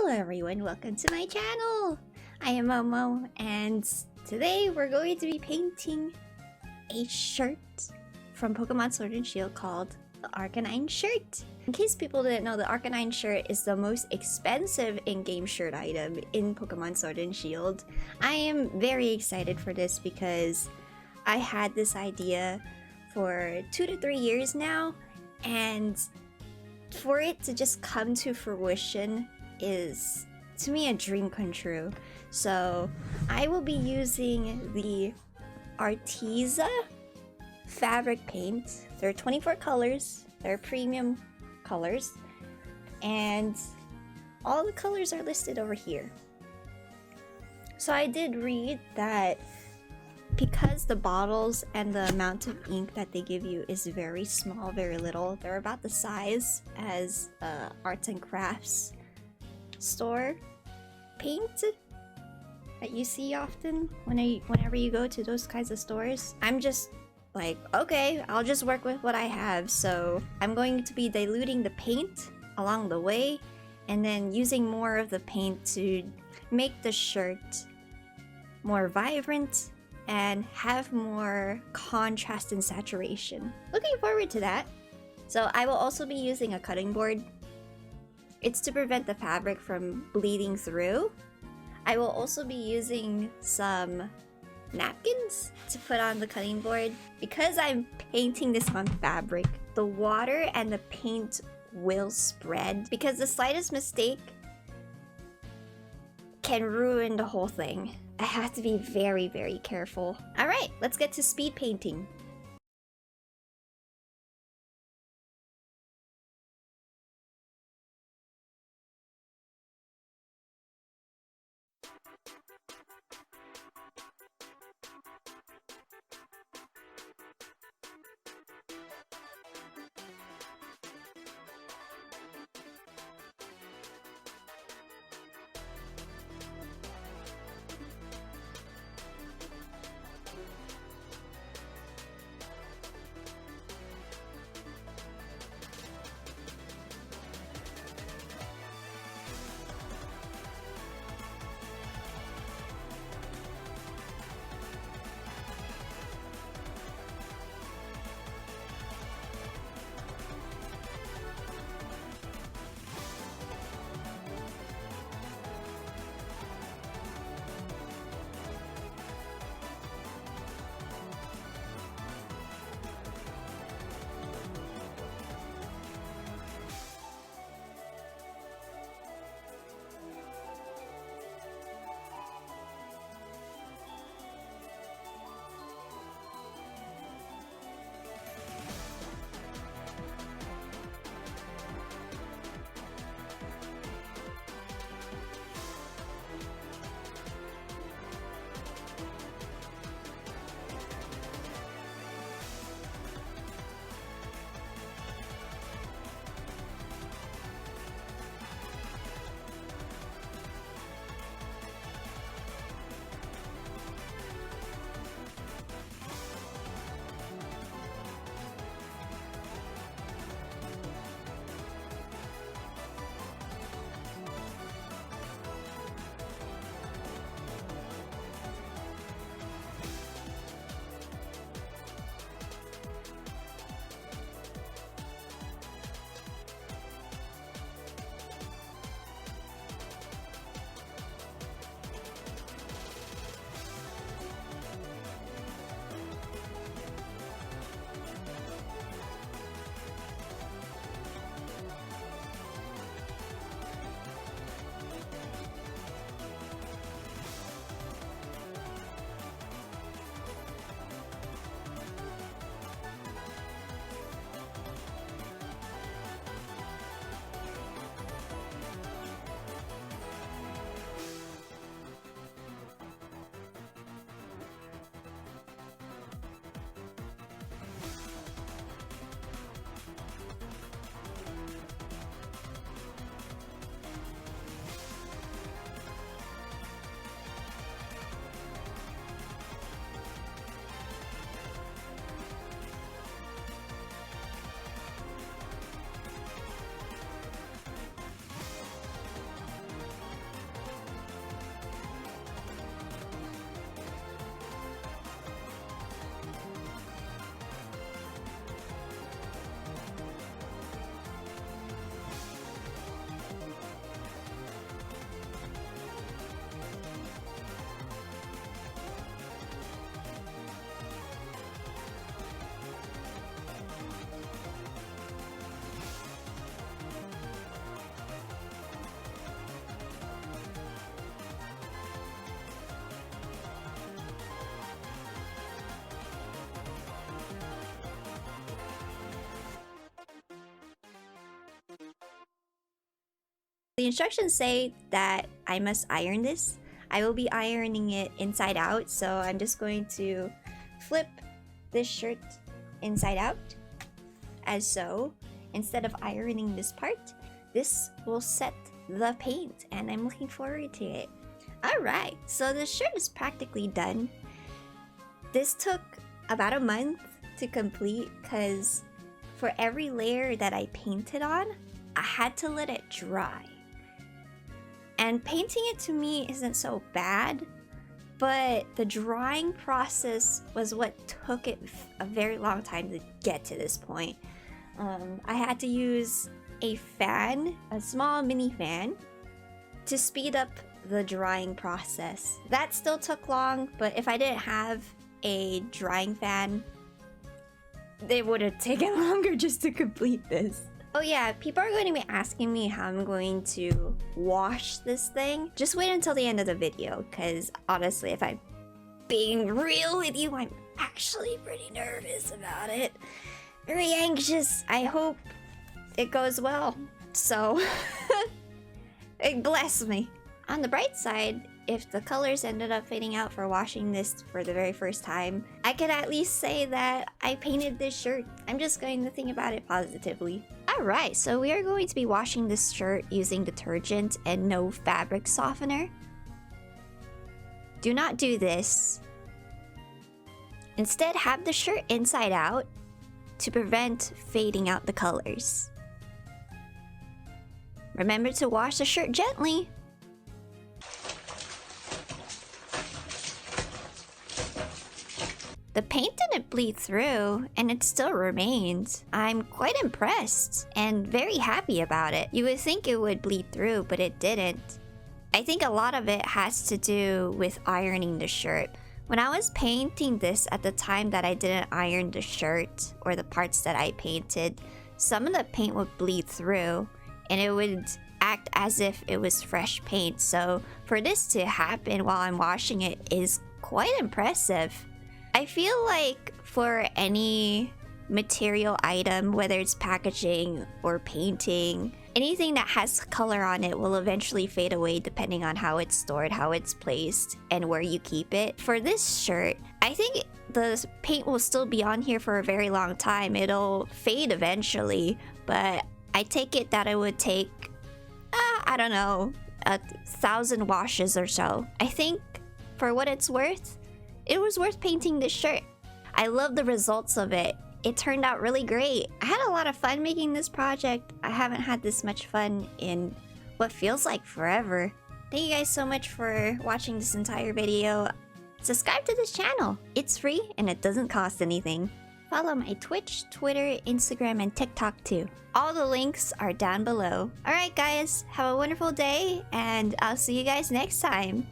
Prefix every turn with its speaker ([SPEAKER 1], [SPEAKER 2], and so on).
[SPEAKER 1] everyone, welcome to my channel! I am Momo, and today we're going to be painting a shirt from Pokemon Sword and Shield called the Arcanine shirt. In case people didn't know, the Arcanine shirt is the most expensive in-game shirt item in Pokemon Sword and Shield. I am very excited for this because I had this idea for 2 to 3 years now, and for it to just come to fruition is, to me, a dream come true. So I will be using the Arteza fabric paint. There are 24 colors, they're premium colors, and all the colors are listed over here. So I did read that because the bottles and the amount of ink that they give you is very small, very little, they're about the size as arts and crafts store paint that you see often whenever you go to those kinds of stores. I'm just like, okay, I'll just work with what I have. So I'm going to be diluting the paint along the way and then using more of the paint to make the shirt more vibrant and have more contrast and saturation. Looking forward to that. So I will also be using a cutting board. It's to prevent the fabric from bleeding through. I will also be using some napkins to put on the cutting board. Because I'm painting this on fabric, the water and the paint will spread, because the slightest mistake can ruin the whole thing. I have to be very, very careful. Alright, let's get to speed painting. The instructions say that I must iron this. I will be ironing it inside out, so I'm just going to flip this shirt inside out, as so. Instead of ironing this part, this will set the paint, and I'm looking forward to it. Alright, so the shirt is practically done. This took about a month to complete because for every layer that I painted on, I had to let it dry. And painting it to me isn't so bad, but the drying process was what took it a very long time to get to this point. I had to use a fan, a small mini fan, to speed up the drying process. That still took long, but if I didn't have a drying fan, it would have taken longer just to complete this. Oh yeah, people are going to be asking me how I'm going to wash this thing. Just wait until the end of the video, because honestly, if I'm being real with you, I'm actually pretty nervous about it. Very anxious. I hope it goes well. So, bless me. On the bright side, if the colors ended up fading out for washing this for the very first time, I could at least say that I painted this shirt. I'm just going to think about it positively. Alright, so we are going to be washing this shirt using detergent and no fabric softener. Do not do this. Instead, have the shirt inside out to prevent fading out the colors. Remember to wash the shirt gently. The paint didn't bleed through, and it still remains. I'm quite impressed and very happy about it. You would think it would bleed through, but it didn't. I think a lot of it has to do with ironing the shirt. When I was painting this at the time that I didn't iron the shirt or the parts that I painted, some of the paint would bleed through and it would act as if it was fresh paint. So for this to happen while I'm washing it is quite impressive. I feel like for any material item, whether it's packaging or painting, anything that has color on it will eventually fade away depending on how it's stored, how it's placed, and where you keep it. For this shirt, I think the paint will still be on here for a very long time. It'll fade eventually, but I take it that it would take, I don't know, 1,000 washes or so. I think for what it's worth, it was worth painting this shirt. I love the results of it. It turned out really great. I had a lot of fun making this project. I haven't had this much fun in what feels like forever. Thank you guys so much for watching this entire video. Subscribe to this channel. It's free and it doesn't cost anything. Follow my Twitch, Twitter, Instagram, and TikTok too. All the links are down below. Alright guys, have a wonderful day and I'll see you guys next time.